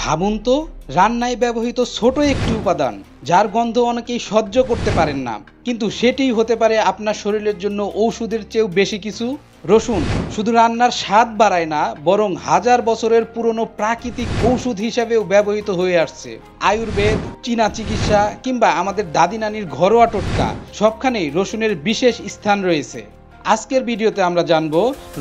ভাবুন তো, রান্নায় ব্যবহৃত ছোট একটি উপাদান যার গন্ধ অনেকেই সহ্য করতে পারেন না, কিন্তু সেটিই হতে পারে আপনার শরীরের জন্য ঔষধের চেয়েও বেশি কিছু। রসুন শুধু রান্নার স্বাদ বাড়ায় না, বরং হাজার বছরের পুরনো প্রাকৃতিক ঔষধ হিসাবেও ব্যবহৃত হয়ে আসছে। আয়ুর্বেদ, চীনা চিকিৎসা কিংবা আমাদের দাদি নানির ঘরোয়া টোটকা, সবখানেই রসুনের বিশেষ স্থান রয়েছে। আজকের ভিডিওতে আমরা জানব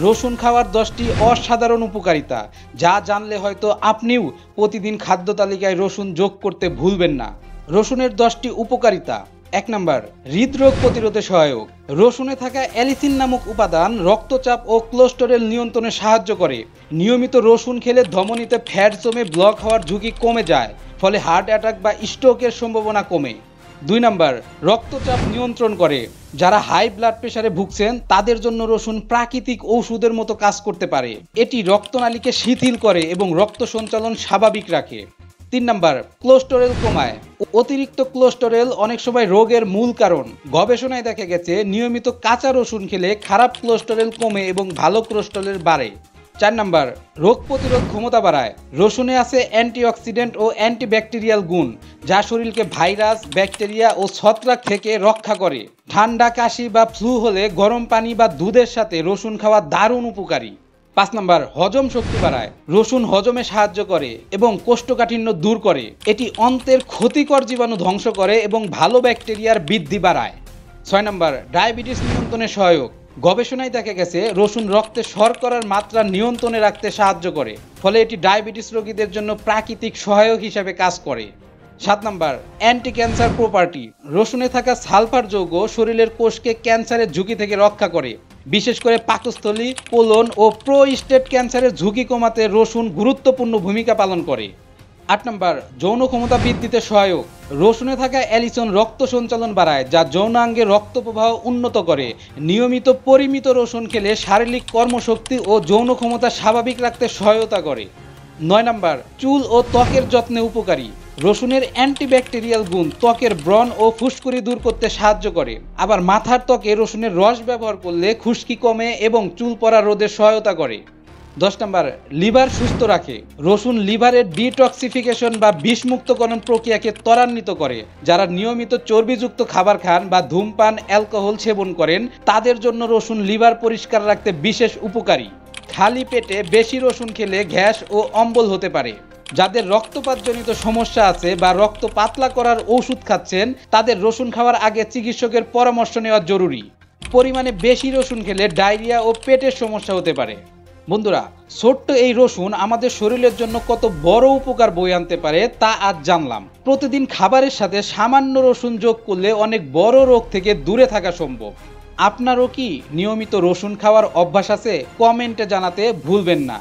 রসুন খাওয়ার 10টি অসাধারণ উপকারিতা, যা জানলে হয়তো আপনিও প্রতিদিন খাদ্য তালিকায় রসুন যোগ করতে ভুলবেন না। রসুনের 10টি উপকারিতা। 1 নম্বর, হৃদরোগ প্রতিরোধে সহায়ক। রসুনে থাকা অ্যালিসিন নামক উপাদান রক্তচাপ ও কোলেস্টেরল নিয়ন্ত্রণে সাহায্য করে। নিয়মিত রসুন খেলে ধমনীতে ফ্যাট জমে ব্লক হওয়ার ঝুঁকি কমে যায়, ফলে হার্ট অ্যাটাক বা স্ট্রোকের সম্ভাবনা কমে। 2 নম্বর, রক্তচাপ নিয়ন্ত্রণ করে। যারা হাই ব্লাড প্রেসারে ভুগছেন তাদের জন্য রসুন প্রাকৃতিক ঔষধের মতো কাজ করতে পারে। এটি রক্তনালীকে শিথিল করে এবং রক্ত সঞ্চালন স্বাভাবিক রাখে। 3 নম্বর, কোলেস্টেরল কমায়। অতিরিক্ত কোলেস্টেরল অনেক সময় রোগের মূল কারণ। গবেষণায় দেখা গেছে নিয়মিত কাঁচা রসুন খেলে খারাপ কোলেস্টেরল কমে এবং ভালো কোলেস্টেরল বাড়ে। 4 নম্বর, রোগ প্রতিরোধ ক্ষমতা বাড়ায়। রসুনে আছে অ্যান্টিঅক্সিডেন্ট ও অ্যান্টিব্যাকটেরিয়াল গুণ, যা শরীরকে ভাইরাস, ব্যাকটেরিয়া ও ছত্রাক থেকে রক্ষা করে। ঠান্ডা, কাশি বা ফ্লু হলে গরম পানি বা দুধের সাথে রসুন খাওয়া দারুণ উপকারী। 5 নম্বর, হজম শক্তি বাড়ায়। রসুন হজমে সাহায্য করে এবং কোষ্ঠকাঠিন্য দূর করে। এটি অন্ত্রের ক্ষতিকর জীবাণু ধ্বংস করে এবং ভালো ব্যাকটেরিয়ার বৃদ্ধি বাড়ায়। 6 নম্বর, ডায়াবেটিস নিয়ন্ত্রণে সহায়ক। গবেষণায় দেখা গেছে রসুন রক্তে শর্করার মাত্রা নিয়ন্ত্রণে রাখতে সাহায্য করে, ফলে এটি ডায়াবেটিস রোগীদের জন্য প্রাকৃতিক সহায়ক হিসাবে কাজ করে। 7 নম্বর, অ্যান্টি ক্যান্সার প্রপার্টি। রসুনে থাকা সালফার যৌগ শরীরের কোষকে ক্যান্সারের ঝুঁকি থেকে রক্ষা করে। বিশেষ করে পাকস্থলী, কোলন ও প্রোস্টেট ক্যান্সারের ঝুঁকি কমাতে রসুন গুরুত্বপূর্ণ ভূমিকা পালন করে। 8 নম্বর, যৌন ক্ষমতা বৃদ্ধিতে সহায়ক। রসুনে থাকা অ্যালিসন রক্ত সঞ্চালন বাড়ায়, যা যৌনাঙ্গে রক্ত প্রবাহ উন্নত করে। নিয়মিত পরিমিত রসুন খেলে শারীরিক কর্মশক্তি ও যৌন ক্ষমতা স্বাভাবিক রাখতে সহায়তা করে। 9 নম্বর, চুল ও ত্বকের যত্নে উপকারী। রসুনের অ্যান্টিব্যাকটেরিয়াল গুণ ত্বকের ব্রণ ও ফুসকুড়ি দূর করতে সাহায্য করে। আবার মাথার ত্বকে রসুনের রস ব্যবহার করলে খুশকি কমে এবং চুল পড়া রোধে সহায়তা করে। 10 নম্বর, লিভার সুস্থ রাখে। রসুন লিভারের ডিটক্সিফিকেশন বা বিষমুক্তকরণ প্রক্রিয়াকে ত্বরান্বিত করে। যারা নিয়মিত চর্বিযুক্ত খাবার খান বা ধূমপান, অ্যালকোহল সেবন করেন, তাদের জন্য রসুন লিভার পরিষ্কার রাখতে বিশেষ উপকারী। খালি পেটে বেশি রসুন খেলে গ্যাস ও অম্বল হতে পারে। যাদের রক্তপাতজনিত সমস্যা আছে বা রক্ত পাতলা করার ওষুধ খাচ্ছেন, তাদের রসুন খাওয়ার আগে চিকিৎসকের পরামর্শ নেওয়া জরুরি। পরিমাণে বেশি রসুন খেলে ডায়রিয়া ও পেটের সমস্যা হতে পারে। বন্ধুরা, ছোট্ট এই রসুন আমাদের শরীরের জন্য কত বড় উপকার বয়ে আনতে পারে তা আজ জানলাম। প্রতিদিন খাবারের সাথে সামান্য রসুন যোগ করলে অনেক বড় রোগ থেকে দূরে থাকা সম্ভব। আপনারও কি নিয়মিত রসুন খাওয়ার অভ্যাস আছে? কমেন্টে জানাতে ভুলবেন না।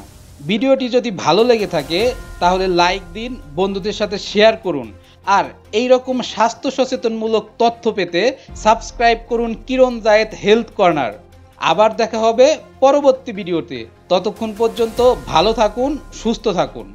ভিডিওটি যদি ভালো লেগে থাকে তাহলে লাইক দিন, বন্ধুদের সাথে শেয়ার করুন, আর এই রকম স্বাস্থ্য সচেতনমূলক তথ্য পেতে সাবস্ক্রাইব করুন কিরণ জায়েদ হেলথ কর্নার। আবার দেখা হবে পরবর্তী ভিডিওতে। ততক্ষণ পর্যন্ত ভালো থাকুন, সুস্থ থাকুন।